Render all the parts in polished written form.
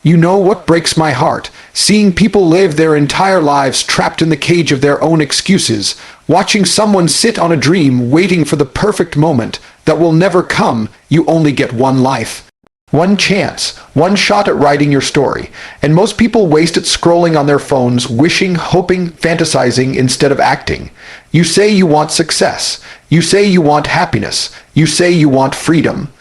You know what breaks my heart? Seeing people live their entire lives trapped in the cage of their own excuses, watching someone sit on a dream waiting for the perfect moment that will never come. You only get one life. One chance, one shot at writing your story, and most people waste it scrolling on their phones, wishing, hoping, fantasizing instead of acting. You say you want success. You say you want happiness. You say you want freedom.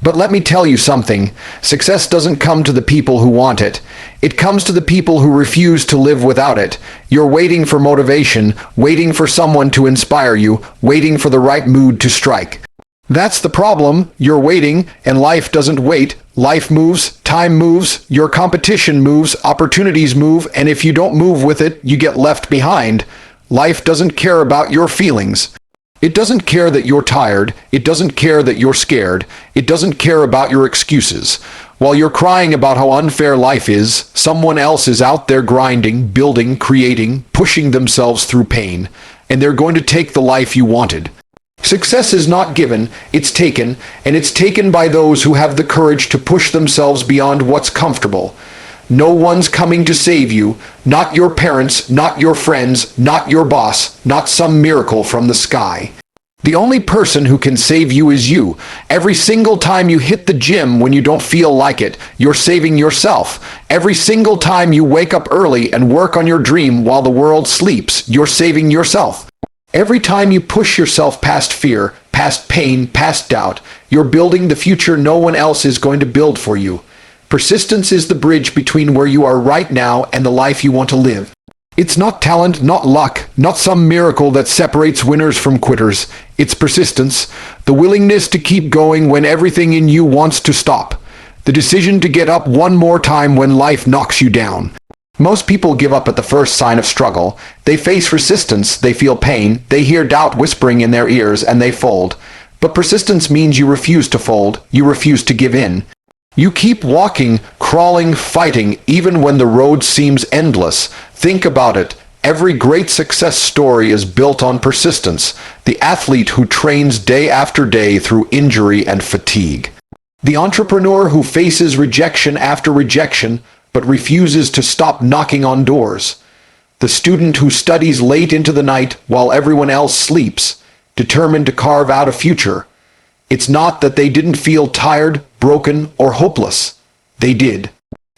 But let me tell you something, success doesn't come to the people who want it. It comes to the people who refuse to live without it. You're waiting for motivation, waiting for someone to inspire you, waiting for the right mood to strike. That's the problem. You're waiting, and life doesn't wait. Life moves, time moves, your competition moves, opportunities move, and if you don't move with it, you get left behind. Life doesn't care about your feelings. It doesn't care that you're tired. It doesn't care that you're scared. It doesn't care about your excuses. While you're crying about how unfair life is, someone else is out there grinding, building, creating, pushing themselves through pain, and they're going to take the life you wanted. Success is not given, it's taken, and it's taken by those who have the courage to push themselves beyond what's comfortable. No one's coming to save you, not your parents, not your friends, not your boss, not some miracle from the sky. The only person who can save you is you. Every single time you hit the gym when you don't feel like it, you're saving yourself. Every single time you wake up early and work on your dream while the world sleeps, you're saving yourself. Every time you push yourself past fear, past pain, past doubt, you're building the future no one else is going to build for you. Persistence is the bridge between where you are right now and the life you want to live. It's not talent, not luck, not some miracle that separates winners from quitters. It's persistence, the willingness to keep going when everything in you wants to stop. The decision to get up one more time when life knocks you down. Most people give up at the first sign of struggle. They face resistance, they feel pain, they hear doubt whispering in their ears, and they fold. But persistence means you refuse to fold, you refuse to give in. You keep walking, crawling, fighting, even when the road seems endless. Think about it. Every great success story is built on persistence. The athlete who trains day after day through injury and fatigue. The entrepreneur who faces rejection after rejection, but refuses to stop knocking on doors. The student who studies late into the night while everyone else sleeps, determined to carve out a future. It's not that they didn't feel tired, broken, or hopeless. They did.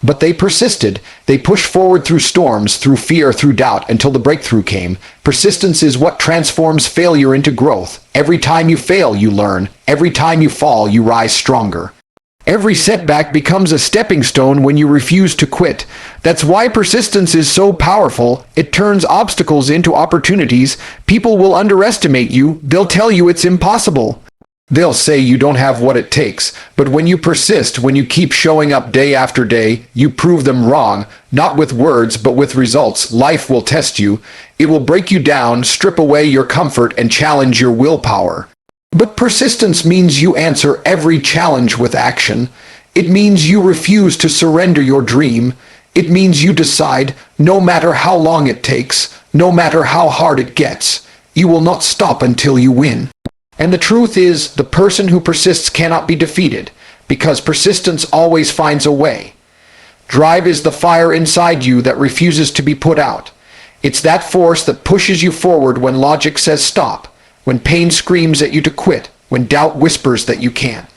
But they persisted. They pushed forward through storms, through fear, through doubt, until the breakthrough came. Persistence is what transforms failure into growth. Every time you fail, you learn. Every time you fall, you rise stronger. Every setback becomes a stepping stone when you refuse to quit. That's why persistence is so powerful. It turns obstacles into opportunities. People will underestimate you. They'll tell you it's impossible. They'll say you don't have what it takes, but when you persist, when you keep showing up day after day, you prove them wrong, not with words, but with results. Life will test you. It will break you down, strip away your comfort, and challenge your willpower. But persistence means you answer every challenge with action. It means you refuse to surrender your dream. It means you decide, no matter how long it takes, no matter how hard it gets, you will not stop until you win. And the truth is, the person who persists cannot be defeated, because persistence always finds a way. Drive is the fire inside you that refuses to be put out. It's that force that pushes you forward when logic says stop, when pain screams at you to quit, when doubt whispers that you can't.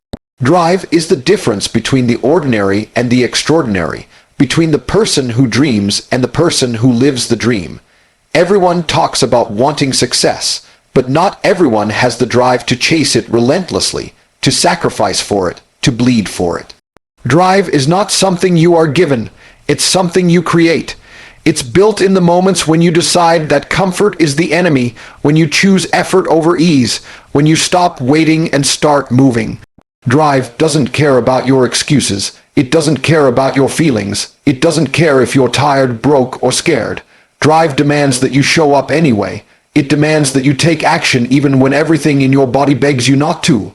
Drive is the difference between the ordinary and the extraordinary, between the person who dreams and the person who lives the dream. Everyone talks about wanting success, but not everyone has the drive to chase it relentlessly, to sacrifice for it, to bleed for it. Drive is not something you are given, it's something you create. It's built in the moments when you decide that comfort is the enemy, when you choose effort over ease, when you stop waiting and start moving. Drive doesn't care about your excuses. It doesn't care about your feelings. It doesn't care if you're tired, broke, or scared. Drive demands that you show up anyway. It demands that you take action even when everything in your body begs you not to.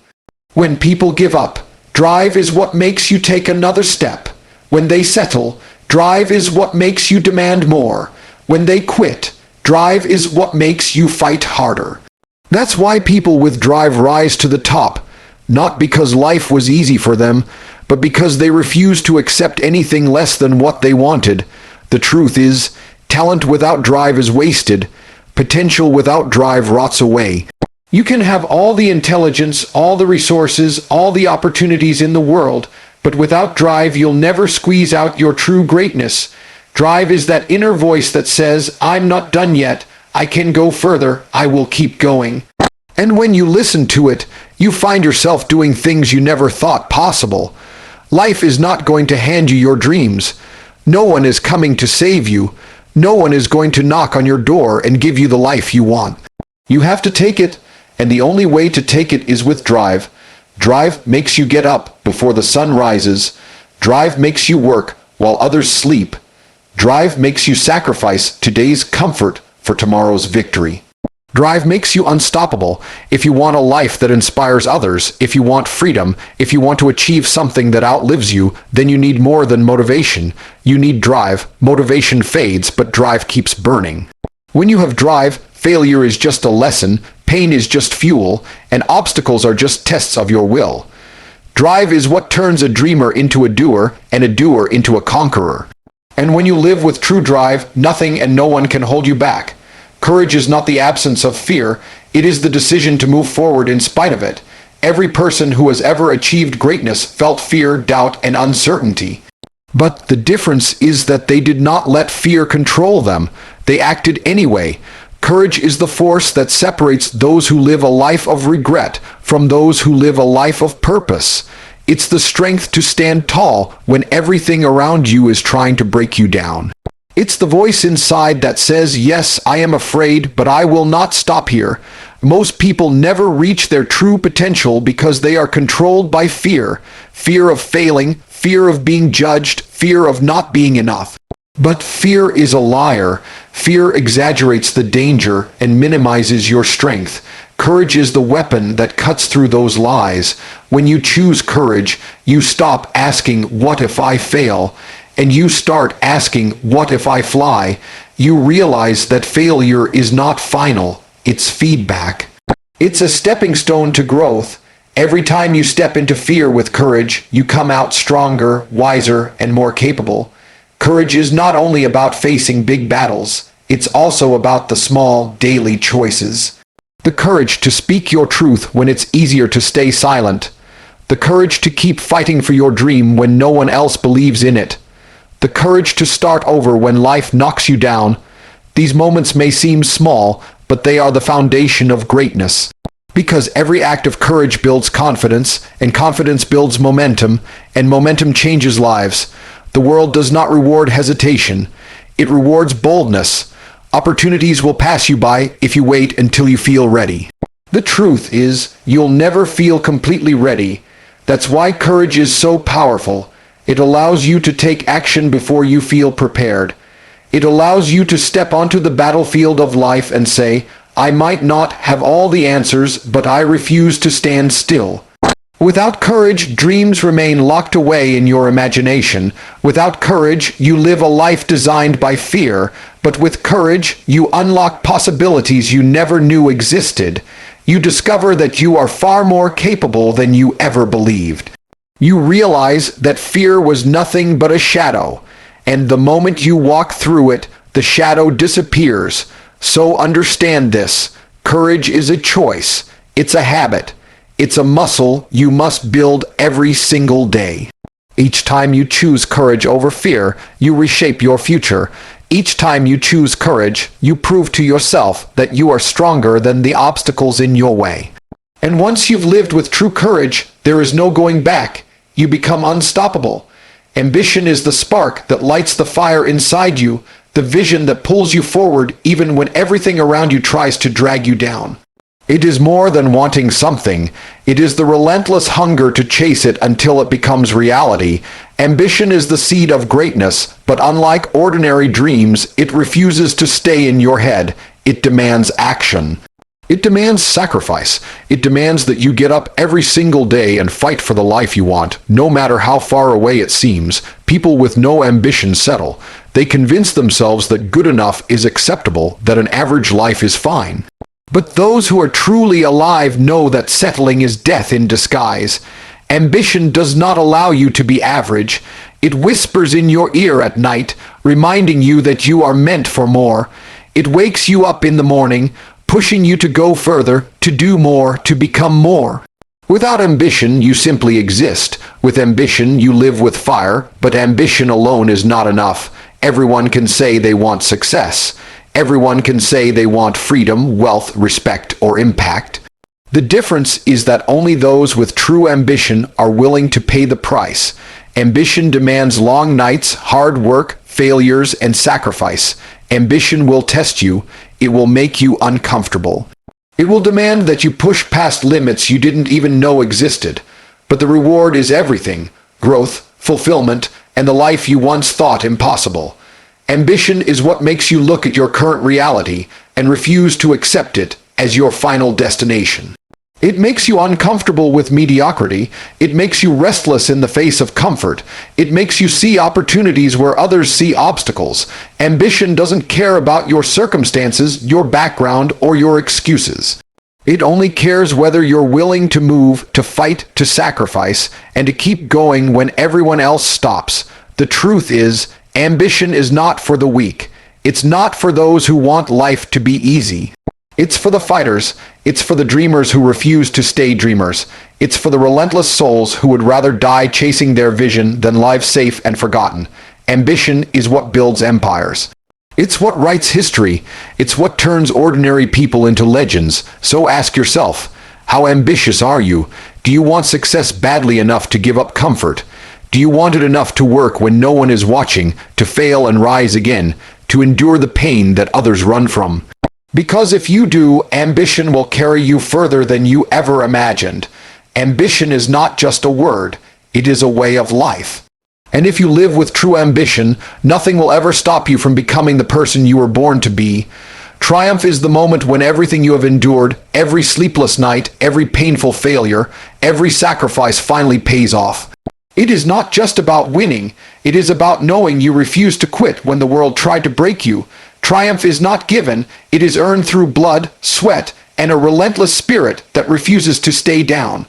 When people give up, drive is what makes you take another step. When they settle, drive is what makes you demand more. When they quit, drive is what makes you fight harder. That's why people with drive rise to the top, not because life was easy for them, but because they refuse to accept anything less than what they wanted. The truth is, talent without drive is wasted. Potential without drive rots away. You can have all the intelligence, all the resources, all the opportunities in the world, but without drive you'll never squeeze out your true greatness. Drive is that inner voice that says, I'm not done yet, I can go further, I will keep going. And when you listen to it, you find yourself doing things you never thought possible. Life is not going to hand you your dreams. No one is coming to save you. No one is going to knock on your door and give you the life you want. You have to take it, and the only way to take it is with drive. Drive makes you get up before the sun rises. Drive makes you work while others sleep. Drive makes you sacrifice today's comfort for tomorrow's victory. Drive makes you unstoppable. If you want a life that inspires others, if you want freedom, if you want to achieve something that outlives you, then you need more than motivation. You need drive. Motivation fades, but drive keeps burning. When you have drive, failure is just a lesson, pain is just fuel, and obstacles are just tests of your will. Drive is what turns a dreamer into a doer, and a doer into a conqueror. And when you live with true drive, nothing and no one can hold you back. Courage is not the absence of fear, it is the decision to move forward in spite of it. Every person who has ever achieved greatness felt fear, doubt, and uncertainty. But the difference is that they did not let fear control them. They acted anyway. Courage is the force that separates those who live a life of regret from those who live a life of purpose. It's the strength to stand tall when everything around you is trying to break you down. It's the voice inside that says, yes, I am afraid, but I will not stop here. Most people never reach their true potential because they are controlled by fear. Fear of failing, fear of being judged, fear of not being enough. But fear is a liar. Fear exaggerates the danger and minimizes your strength. Courage is the weapon that cuts through those lies. When you choose courage, you stop asking, what if I fail? And you start asking, what if I fly? You realize that failure is not final, it's feedback. It's a stepping stone to growth. Every time you step into fear with courage, you come out stronger, wiser, and more capable. Courage is not only about facing big battles, it's also about the small, daily choices. The courage to speak your truth when it's easier to stay silent. The courage to keep fighting for your dream when no one else believes in it. The courage to start over when life knocks you down. These moments may seem small, but they are the foundation of greatness. Because every act of courage builds confidence, and confidence builds momentum, and momentum changes lives. The world does not reward hesitation. It rewards boldness. Opportunities will pass you by if you wait until you feel ready. The truth is, you'll never feel completely ready. That's why courage is so powerful. It allows you to take action before you feel prepared. It allows you to step onto the battlefield of life and say, I might not have all the answers, but I refuse to stand still. Without courage, dreams remain locked away in your imagination. Without courage, you live a life designed by fear. But with courage, you unlock possibilities you never knew existed. You discover that you are far more capable than you ever believed. You realize that fear was nothing but a shadow, and the moment you walk through it, the shadow disappears. So understand this. Courage is a choice. It's a habit. It's a muscle you must build every single day. Each time you choose courage over fear, you reshape your future. Each time you choose courage, you prove to yourself that you are stronger than the obstacles in your way. And once you've lived with true courage, there is no going back. You become unstoppable. Ambition is the spark that lights the fire inside you, the vision that pulls you forward even when everything around you tries to drag you down. It is more than wanting something. It is the relentless hunger to chase it until it becomes reality. Ambition is the seed of greatness, but unlike ordinary dreams, it refuses to stay in your head. It demands action. It demands sacrifice. It demands that you get up every single day and fight for the life you want, no matter how far away it seems. People with no ambition settle. They convince themselves that good enough is acceptable, that an average life is fine. But those who are truly alive know that settling is death in disguise. Ambition does not allow you to be average. It whispers in your ear at night, reminding you that you are meant for more. It wakes you up in the morning, pushing you to go further, to do more, to become more. Without ambition, you simply exist. With ambition, you live with fire, but ambition alone is not enough. Everyone can say they want success. Everyone can say they want freedom, wealth, respect, or impact. The difference is that only those with true ambition are willing to pay the price. Ambition demands long nights, hard work, failures, and sacrifice. Ambition will test you. It will make you uncomfortable. It will demand that you push past limits you didn't even know existed. But the reward is everything: growth, fulfillment, and the life you once thought impossible. Ambition is what makes you look at your current reality and refuse to accept it as your final destination. It makes you uncomfortable with mediocrity. It makes you restless in the face of comfort. It makes you see opportunities where others see obstacles. Ambition doesn't care about your circumstances, your background, or your excuses. It only cares whether you're willing to move, to fight, to sacrifice, and to keep going when everyone else stops. The truth is, ambition is not for the weak. It's not for those who want life to be easy. It's for the fighters. It's for the dreamers who refuse to stay dreamers. It's for the relentless souls who would rather die chasing their vision than live safe and forgotten. Ambition is what builds empires. It's what writes history. It's what turns ordinary people into legends. So ask yourself, how ambitious are you? Do you want success badly enough to give up comfort? Do you want it enough to work when no one is watching, to fail and rise again, to endure the pain that others run from? Because if you do, ambition will carry you further than you ever imagined. Ambition is not just a word, it is a way of life. And if you live with true ambition, nothing will ever stop you from becoming the person you were born to be. Triumph is the moment when everything you have endured, every sleepless night, every painful failure, every sacrifice finally pays off. It is not just about winning, it is about knowing you refused to quit when the world tried to break you. Triumph is not given, it is earned through blood, sweat, and a relentless spirit that refuses to stay down.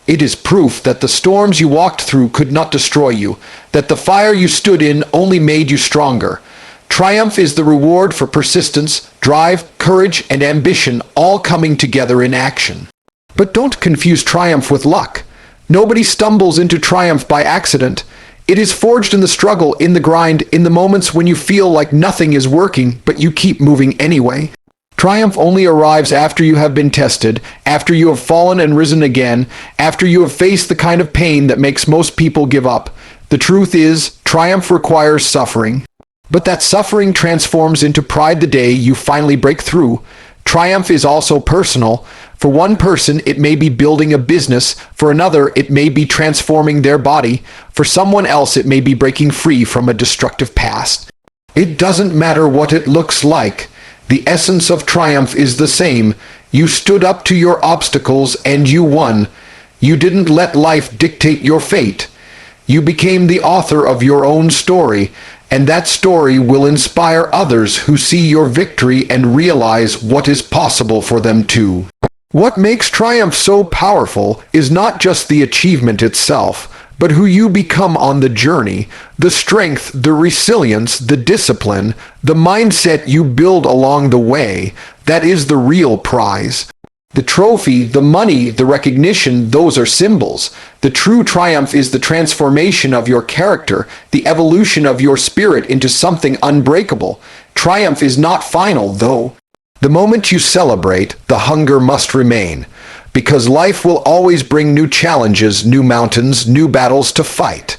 It is proof that the storms you walked through could not destroy you, that the fire you stood in only made you stronger. Triumph is the reward for persistence, drive, courage, and ambition all coming together in action. But don't confuse triumph with luck. Nobody stumbles into triumph by accident. It is forged in the struggle, in the grind, in the moments when you feel like nothing is working, but you keep moving anyway. Triumph only arrives after you have been tested, after you have fallen and risen again, after you have faced the kind of pain that makes most people give up. The truth is, triumph requires suffering. But that suffering transforms into pride the day you finally break through. Triumph is also personal. For one person, it may be building a business. For another, it may be transforming their body. For someone else, it may be breaking free from a destructive past. It doesn't matter what it looks like. The essence of triumph is the same. You stood up to your obstacles and you won. You didn't let life dictate your fate. You became the author of your own story, and that story will inspire others who see your victory and realize what is possible for them too. What makes triumph so powerful is not just the achievement itself, but who you become on the journey, the strength, the resilience, the discipline, the mindset you build along the way. That is the real prize. The trophy, the money, the recognition, those are symbols. The true triumph is the transformation of your character, the evolution of your spirit into something unbreakable. Triumph is not final, though. The moment you celebrate, the hunger must remain, because life will always bring new challenges, new mountains, new battles to fight.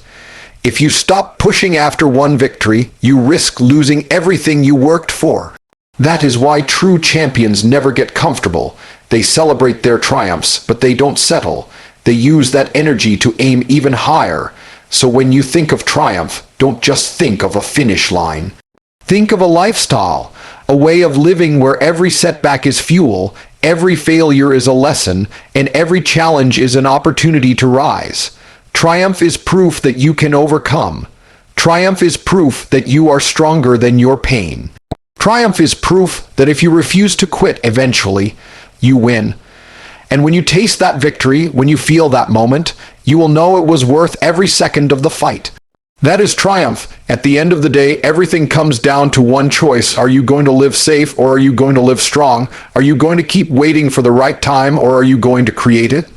If you stop pushing after one victory, you risk losing everything you worked for. That is why true champions never get comfortable. They celebrate their triumphs, but they don't settle. They use that energy to aim even higher. So when you think of triumph, don't just think of a finish line. Think of a lifestyle, a way of living where every setback is fuel, every failure is a lesson, and every challenge is an opportunity to rise. Triumph is proof that you can overcome. Triumph is proof that you are stronger than your pain. Triumph is proof that if you refuse to quit eventually, you win. And when you taste that victory, when you feel that moment, you will know it was worth every second of the fight. That is triumph. At the end of the day, everything comes down to one choice. Are you going to live safe, or are you going to live strong? Are you going to keep waiting for the right time, or are you going to create it?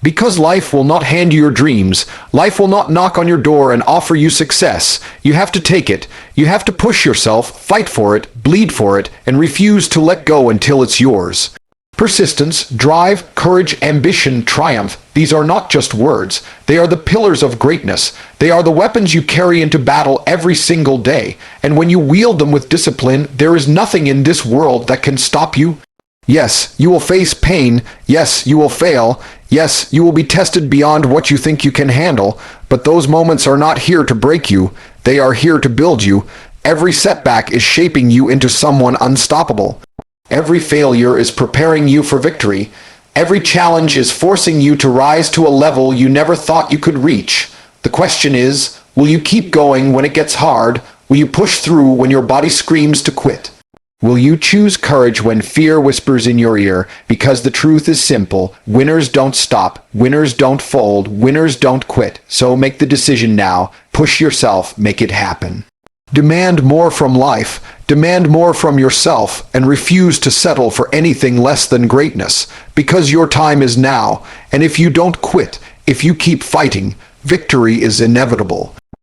Because life will not hand you your dreams. Life will not knock on your door and offer you success. You have to take it. You have to push yourself, fight for it, bleed for it, and refuse to let go until it's yours. Persistence, drive, courage, ambition, triumph. These are not just words. They are the pillars of greatness. They are the weapons you carry into battle every single day. And when you wield them with discipline, there is nothing in this world that can stop you. Yes, you will face pain. Yes, you will fail. Yes, you will be tested beyond what you think you can handle. But those moments are not here to break you. They are here to build you. Every setback is shaping you into someone unstoppable. Every failure is preparing you for victory. Every challenge is forcing you to rise to a level you never thought you could reach. The question is, will you keep going when it gets hard? Will you push through when your body screams to quit? Will you choose courage when fear whispers in your ear? Because the truth is simple. Winners don't stop. Winners don't fold. Winners don't quit. So make the decision now. Push yourself. Make it happen. Demand more from life. Demand more from yourself, and refuse to settle for anything less than greatness, because your time is now, and if you don't quit, if you keep fighting, victory is inevitable.